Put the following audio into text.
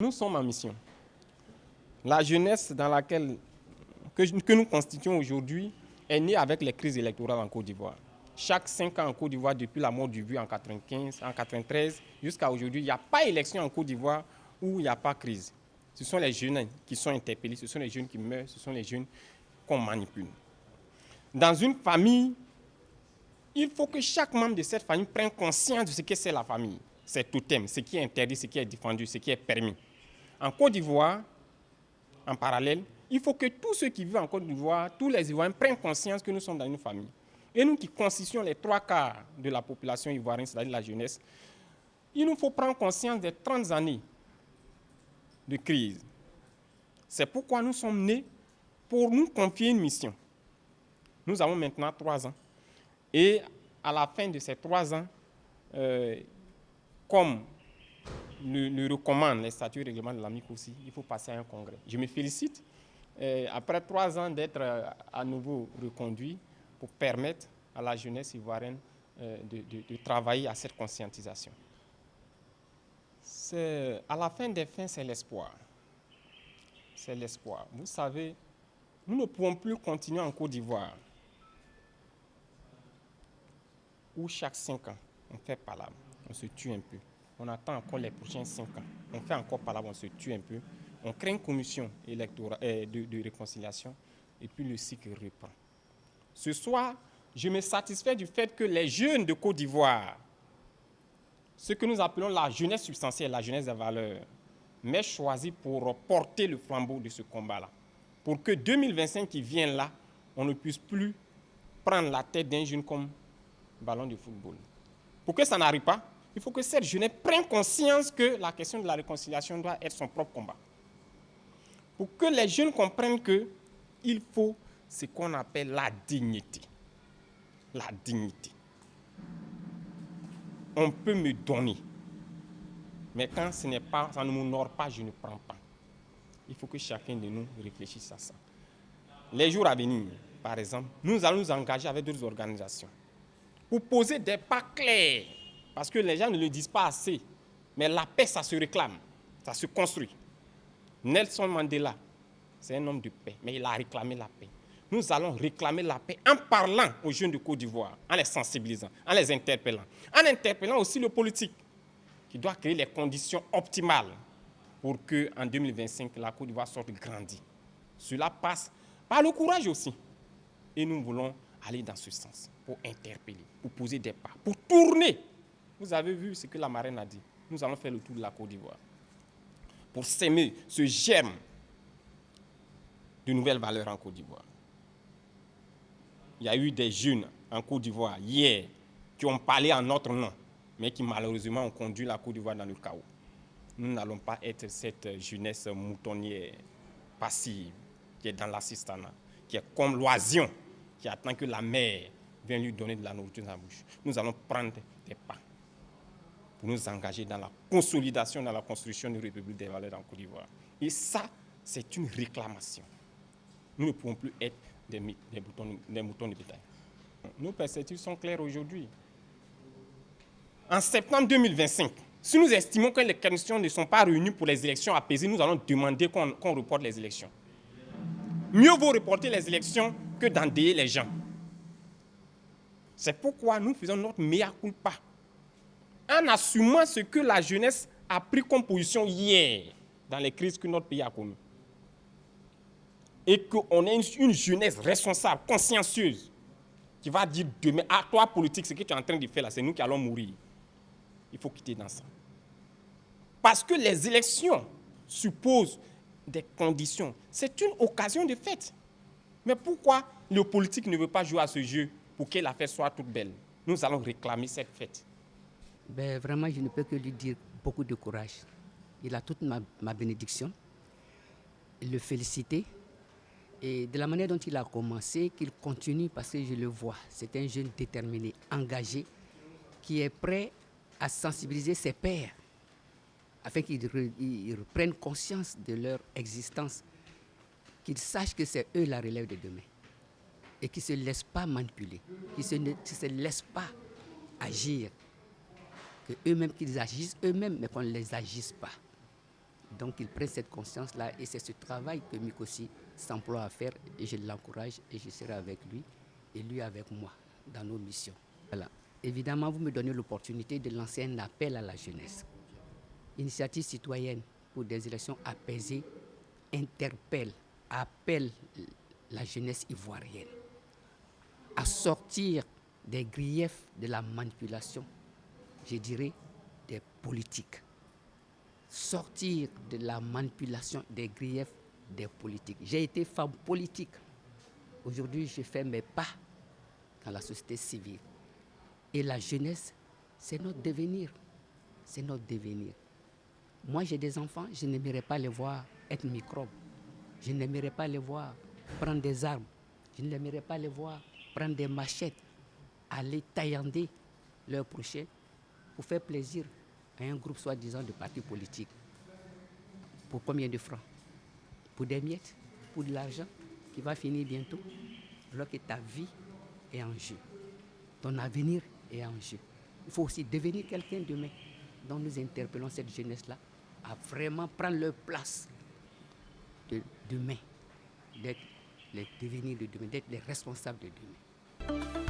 nous sommes en mission. La jeunesse dans laquelle que nous constituons aujourd'hui est née avec les crises électorales en Côte d'Ivoire. Chaque 5 ans en Côte d'Ivoire, depuis la mort du vieux en 95, en 93, jusqu'à aujourd'hui, il n'y a pas d'élection en Côte d'Ivoire où il n'y a pas de crise. Ce sont les jeunes qui sont interpellés, ce sont les jeunes qui meurent, ce sont les jeunes qu'on manipule. Dans une famille, il faut que chaque membre de cette famille prenne conscience de ce que c'est la famille, ses totems, ce qui est interdit, ce qui est défendu, ce qui est permis. En Côte d'Ivoire, en parallèle, il faut que tous ceux qui vivent en Côte d'Ivoire, tous les Ivoiriens prennent conscience que nous sommes dans une famille. Et nous qui constituons les 3/4 de la population ivoirienne, c'est-à-dire la jeunesse, il nous faut prendre conscience des 30 années de crise. C'est pourquoi nous sommes nés pour nous confier une mission. Nous avons maintenant 3 ans. Et à la fin de ces 3 ans, comme le recommandent les statuts et règlements de l'AMIC aussi, il faut passer à un congrès. Je me félicite, après 3 ans, d'être à nouveau reconduit pour permettre à la jeunesse ivoirienne de travailler à cette conscientisation. À la fin des fins, c'est l'espoir. C'est l'espoir. Vous savez, nous ne pouvons plus continuer en Côte d'Ivoire où chaque 5 ans, on fait palabre, on se tue un peu. On attend encore les prochains 5 ans. On fait encore palabre, on se tue un peu. On crée une commission électorale de réconciliation et puis le cycle reprend. Ce soir, je me satisfais du fait que les jeunes de Côte d'Ivoire, ce que nous appelons la jeunesse substantielle, la jeunesse des valeurs, m'aient choisi pour porter le flambeau de ce combat-là. Pour que 2025 qui vient là, on ne puisse plus prendre la tête d'un jeune comme ballon de football. Pour que ça n'arrive pas, il faut que cette jeunesse prenne conscience que la question de la réconciliation doit être son propre combat. Pour que les jeunes comprennent qu'il faut ce qu'on appelle la dignité. La dignité. On peut me donner, mais quand ça ne m'honore pas, je ne prends pas. Il faut que chacun de nous réfléchisse à ça. Les jours à venir, par exemple, nous allons nous engager avec d'autres organisations pour poser des pas clairs, parce que les gens ne le disent pas assez, mais la paix, ça se réclame, ça se construit. Nelson Mandela, c'est un homme de paix, mais il a réclamé la paix. Nous allons réclamer la paix en parlant aux jeunes de Côte d'Ivoire, en les sensibilisant, en les interpellant. En interpellant aussi le politique, qui doit créer les conditions optimales pour qu'en 2025, la Côte d'Ivoire sorte grandie. Cela passe par le courage aussi. Et nous voulons aller dans ce sens, pour interpeller, pour poser des pas, pour tourner. Vous avez vu ce que la marraine a dit. Nous allons faire le tour de la Côte d'Ivoire pour s'aimer ce germe de nouvelles valeurs en Côte d'Ivoire. Il y a eu des jeunes en Côte d'Ivoire hier qui ont parlé en notre nom, mais qui malheureusement ont conduit la Côte d'Ivoire dans le chaos. Nous n'allons pas être cette jeunesse moutonnière passive qui est dans l'assistanat, qui est comme l'oision, qui attend que la mère vienne lui donner de la nourriture dans la bouche. Nous allons prendre des pas pour nous engager dans la consolidation, dans la construction d'une République des valeurs en Côte d'Ivoire. Et ça, c'est une réclamation. Nous ne pouvons plus être des moutons de bétail. Nos perspectives sont claires aujourd'hui. En septembre 2025, si nous estimons que les conditions ne sont pas réunies pour les élections apaisées, nous allons demander qu'on reporte les élections. Mieux vaut reporter les élections que d'endeuiller les gens. C'est pourquoi nous faisons notre mea culpa en assumant ce que la jeunesse a pris comme position hier dans les crises que notre pays a connues. Et qu'on ait une jeunesse responsable, consciencieuse, qui va dire demain, à toi politique, ce que tu es en train de faire là, c'est nous qui allons mourir. Il faut quitter dans ça. Parce que les élections supposent des conditions. C'est une occasion de fête. Mais pourquoi le politique ne veut pas jouer à ce jeu pour que la fête soit toute belle? Nous allons réclamer cette fête. Vraiment, je ne peux que lui dire beaucoup de courage. Il a toute ma bénédiction. Le féliciter. Et de la manière dont il a commencé, qu'il continue, parce que je le vois. C'est un jeune déterminé, engagé, qui est prêt à sensibiliser ses pairs afin qu'ils reprennent conscience de leur existence, qu'ils sachent que c'est eux la relève de demain et qu'ils ne se laissent pas manipuler, qu'ils ne se laissent pas agir, qu'ils agissent eux-mêmes, mais qu'on ne les agisse pas. Donc ils prennent cette conscience-là et c'est ce travail que Mikosi s'emploie à faire et je l'encourage et je serai avec lui et lui avec moi dans nos missions. Voilà. Évidemment, vous me donnez l'opportunité de lancer un appel à la jeunesse. Initiative citoyenne pour des élections apaisées appelle la jeunesse ivoirienne à sortir des griefs de la manipulation, je dirais des politiques. Sortir de la manipulation des griefs des politiques. J'ai été femme politique. Aujourd'hui, je fais mes pas dans la société civile. Et la jeunesse, c'est notre devenir. C'est notre devenir. Moi, j'ai des enfants, je n'aimerais pas les voir être microbes. Je n'aimerais pas les voir prendre des armes. Je n'aimerais pas les voir prendre des machettes, aller taillander leurs prochains pour faire plaisir à un groupe soi-disant de partis politiques. Pour combien de francs? Pour des miettes? Pour de l'argent qui va finir bientôt? Alors que ta vie est en jeu. Ton avenir est en jeu. Il faut aussi devenir quelqu'un demain. Donc nous interpellons cette jeunesse-là à vraiment prendre leur place de demain, d'être les devenirs de demain, d'être les responsables de demain.